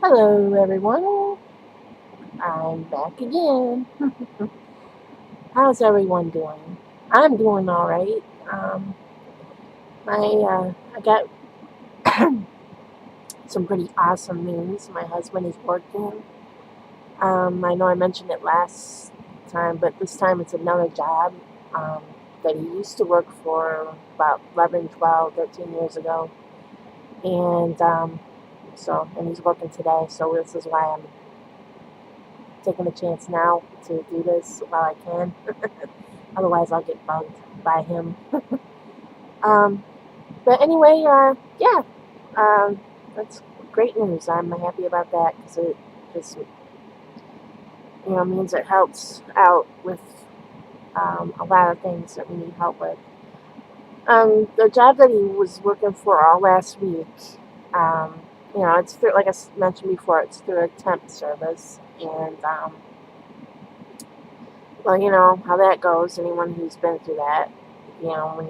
Hello, everyone. I'm back again. How's everyone doing? I'm doing all right. I got some pretty awesome news. My husband is working. I know I mentioned it last time, but this time it's another job um, that he used to work for about 11, 12, 13 years ago. And and he's working today. So this is why I'm taking a chance now to do this while I can. Otherwise, I'll get bugged by him. Um, but anyway, yeah, that's great news. I'm happy about that because it just means it helps out with a lot of things that we need help with. The job that he was working for all last week, it's through, like I mentioned before, it's through a temp service, and well, you know how that goes. Anyone who's been through that, when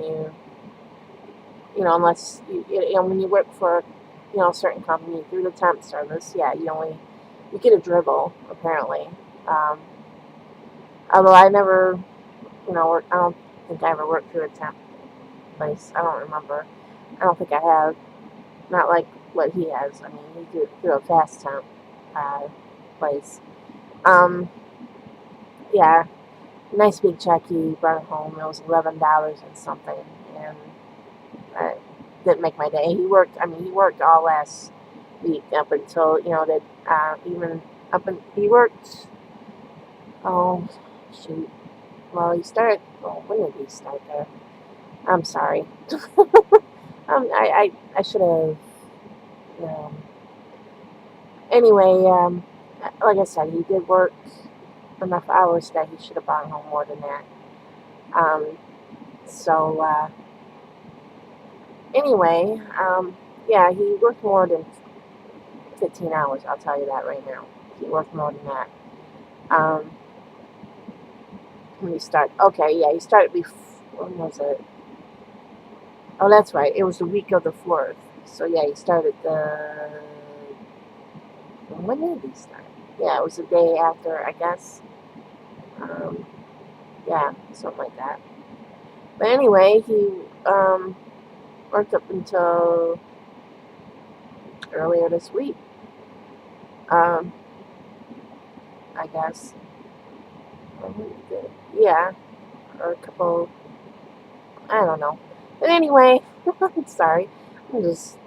unless when you work for, a certain company through the temp service, yeah, you get a dribble apparently. Um, Although I never, I don't think I ever worked through a temp place. I don't remember. I don't think I have. Not like what he has. I mean, he did through a fast temp uh, place. Um, yeah, nice big check he brought home. It was $11 and something, and uh, didn't make my day. He worked. I mean, he worked all last week up until that. Even up and he worked. Oh, shoot. Well, he started. Oh, when did he start there? I'm sorry. I should have. Um, anyway, like I said, he did work enough hours that he should have brought home more than that. Um, so anyway, yeah, he worked more than 15 hours. I'll tell you that right now. He worked more than that. Um, when he started, okay, yeah, he started before. When was it? Oh, that's right. It was the week of the 4th. So yeah, he started the. When did he start? Yeah, it was the day after, I guess. Um, yeah, something like that. But anyway, he worked up until earlier this week. Um, I guess. Yeah, or a couple. I don't know. But anyway, sorry. I'm just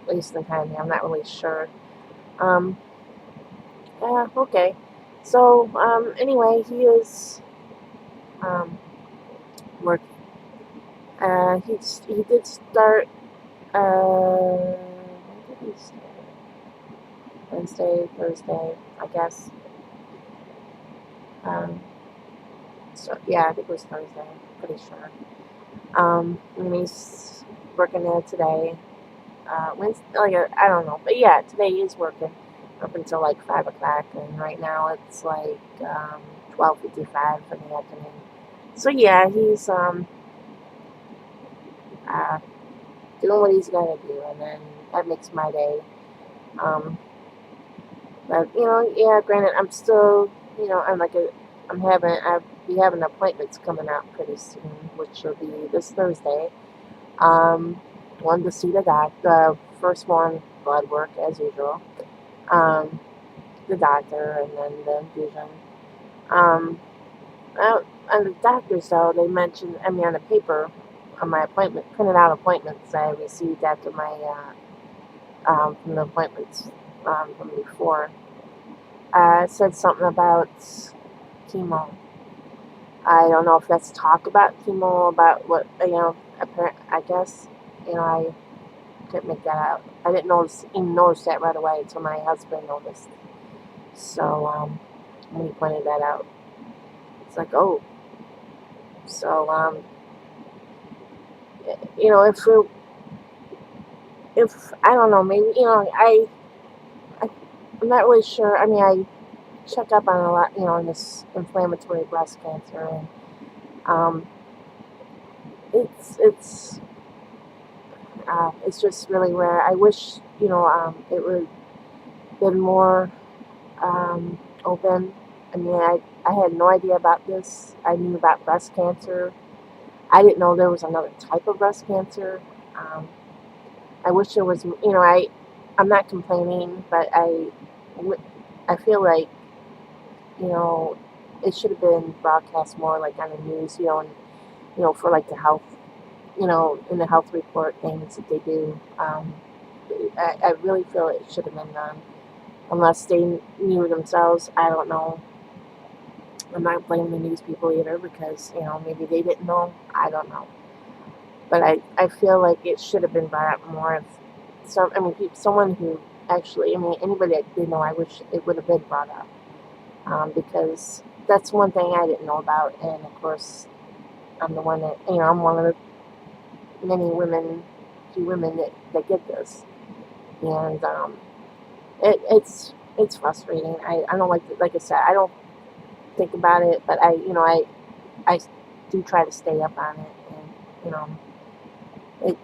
wasting time here. I'm not really sure. Um, yeah, okay. So, anyway, he is working. He did start. When did he start? Wednesday, Thursday, I guess. Um, so yeah, I think it was Thursday. I'm pretty sure. And he's working there today. Wednesday, I don't know, but yeah, today he's working up until like 5 o'clock, and right now it's like 12:55 in the afternoon. So yeah, he's uh, doing what he's gonna do, and then that makes my day. Um, but yeah, granted, I'm still, I'll be having appointments coming out pretty soon, which will be this Thursday. Um, One to see the doctor. First one, blood work as usual. Um, the doctor, and then the infusion. Um, on the doctors, though, they mentioned, I mean, on the paper, on my appointment, printed out appointments I received after my, from the appointments from before, it said something about chemo. I don't know if that's talk about chemo, about what, I guess, I couldn't make that out. I didn't even notice that right away until my husband noticed. So, when he pointed that out, it's like, oh, so, if I don't know, maybe, I I'm not really sure. I mean, I check up on a lot, on this inflammatory breast cancer, and um, it's just really rare. I wish, it would. been more open. I mean, I had no idea about this. I knew about breast cancer. I didn't know there was another type of breast cancer. Um, I wish there was, I'm not complaining, but I feel like, you know, it should have been broadcast more like on the news, and, for like the health, in the health report things that they do. I really feel it should have been done. Unless they knew themselves, I don't know. I'm not blaming the news people either because, maybe they didn't know. I don't know. But I feel like it should have been brought up more. If someone who actually, anybody that did know, I wish it would have been brought up. Because that's one thing I didn't know about. And of course, I'm the one that, I'm one of the many few women that get this. And it's frustrating. I don't like I said, I don't think about it, but I do try to stay up on it, and it.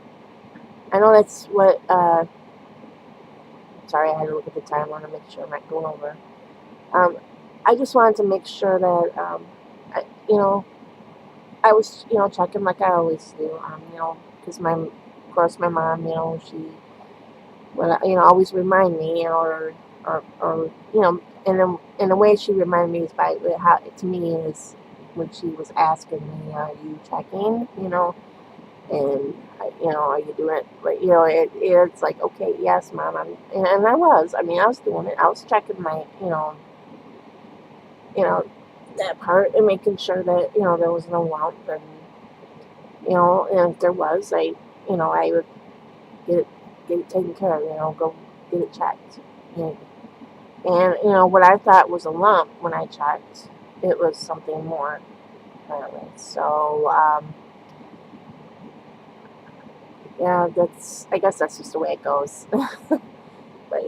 I know that's what. Sorry, I had to look at the time. I want to make sure I'm not going over. Um, I just wanted to make sure that I, you know, I was checking like I always do. Because of course, my mom, she would always remind me, or and the way she reminded me is by how to me is when she was asking me, "Are you checking?" And are you doing it? But it's like, okay, yes, mom, and I was. I was doing it. I was checking my, you know, that part and making sure that there was no lump, and and if there was, I would get it get it taken care of. Go get it checked. And, what I thought was a lump when I checked, it was something more apparently. So yeah, I guess that's just the way it goes. But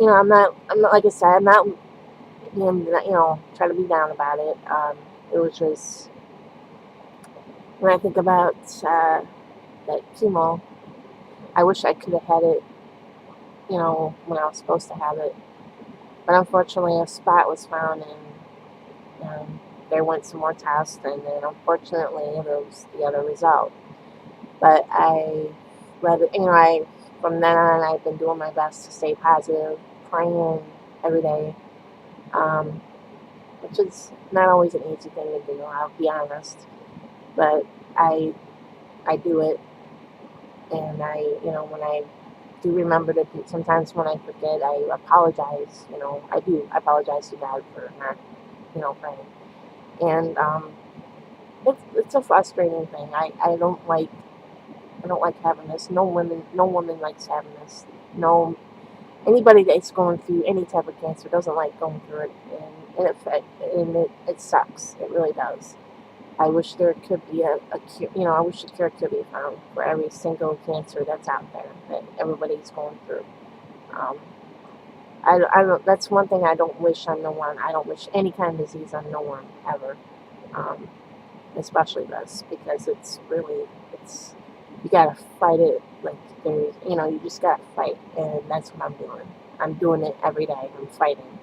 I'm not like I said, I'm not being try to be down about it. It was just when I think about that chemo, I wish I could have had it, when I was supposed to have it. But unfortunately, a spot was found, and there went some more tests, and then unfortunately, there was the other result. But I from then on, I've been doing my best to stay positive, praying every day, um, which is not always an easy thing to do. I'll be honest, but I I do it, and when I do remember to do, sometimes when I forget, I apologize. I do apologize to God for not praying, and it's a frustrating thing. I don't like having this. No woman likes having this. No, anybody that's going through any type of cancer doesn't like going through it, and it sucks. It really does. I wish there could be a cure. I wish a cure could be found for every single cancer that's out there that everybody's going through. Um, I don't. That's one thing I don't wish on no one. I don't wish any kind of disease on no one ever, um, especially this, because it's you gotta fight it like there's you just gotta fight, and that's what I'm doing. I'm doing it every day. I'm fighting,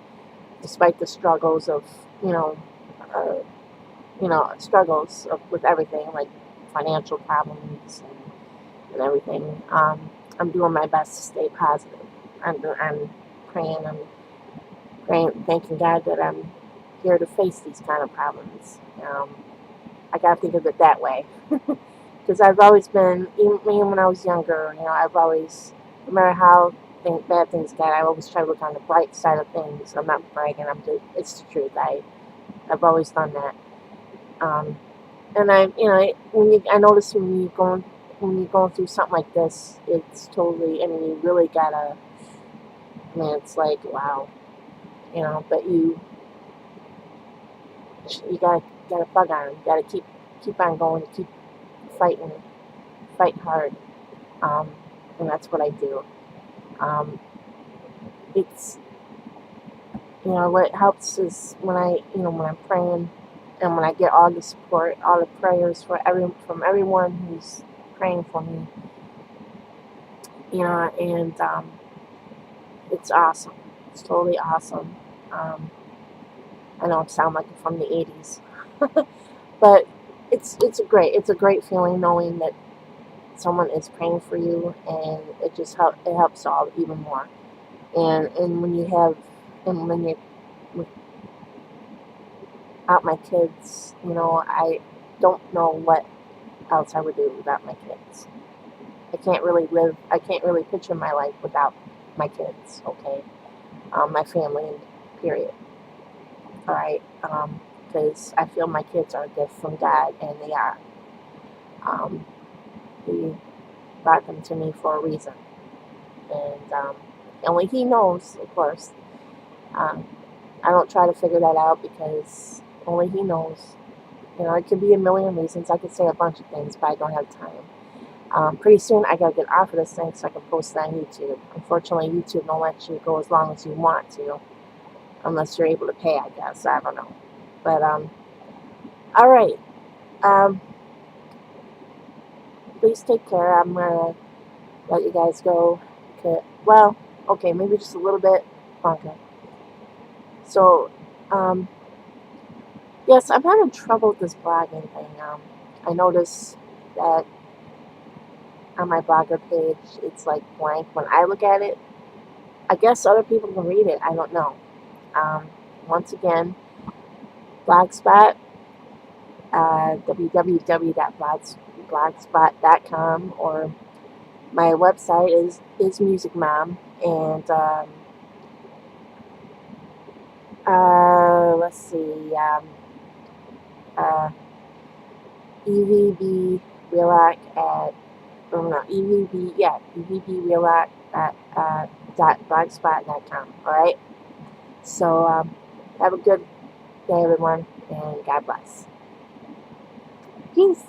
despite the struggles of you know uh, struggles with everything, like financial problems and everything. I'm doing my best to stay positive. I'm praying. I'm praying, thanking God that I'm here to face these kind of problems. I gotta think of it that way, because I've always been, even when I was younger. I've always, no matter how bad things get, I always try to look on the bright side of things. I'm not bragging. It's the truth. I've always done that. Um, and I notice when you're going through something like this, it's totally. You really gotta. It's like wow, but you gotta bug on. You gotta keep on going, keep fighting, fight hard, and that's what I do. Um, it's what helps is when when I'm praying, and when I get all the support, all the prayers from everyone who's praying for me, and it's awesome. It's totally awesome. Um, I know I sound like I'm from the 80s, but it's a great feeling knowing that someone is praying for you, and it helps out even more. And when you have and when you without my kids, I don't know what else I would do without my kids. I can't really picture my life without my kids. Okay, my family, period. All right, because I feel my kids are a gift from God, and they are. Um, he brought them to me for a reason, and only He knows, of course. Um, I don't try to figure that out because only He knows. It could be a million reasons. I could say a bunch of things, but I don't have time. Pretty soon, I gotta get off of this thing so I can post it on YouTube. Unfortunately, YouTube don't let you go as long as you want to, unless you're able to pay, I guess. I don't know. But, all right. Um, please take care. I'm gonna let you guys go. Well, okay, maybe just a little bit longer. So, um, yes, I'm having trouble with this blogging thing. I noticed that on my blogger page, it's like blank when I look at it. I guess other people can read it. I don't know. Um, Once again, Blogspot, www.blogspot.com, or my website is Music Mom, and let's see, uh, EVB Relac at or no EVB yeah EVB Relac dot blogspot.com. All right. So have a good day, everyone, and God bless. Peace.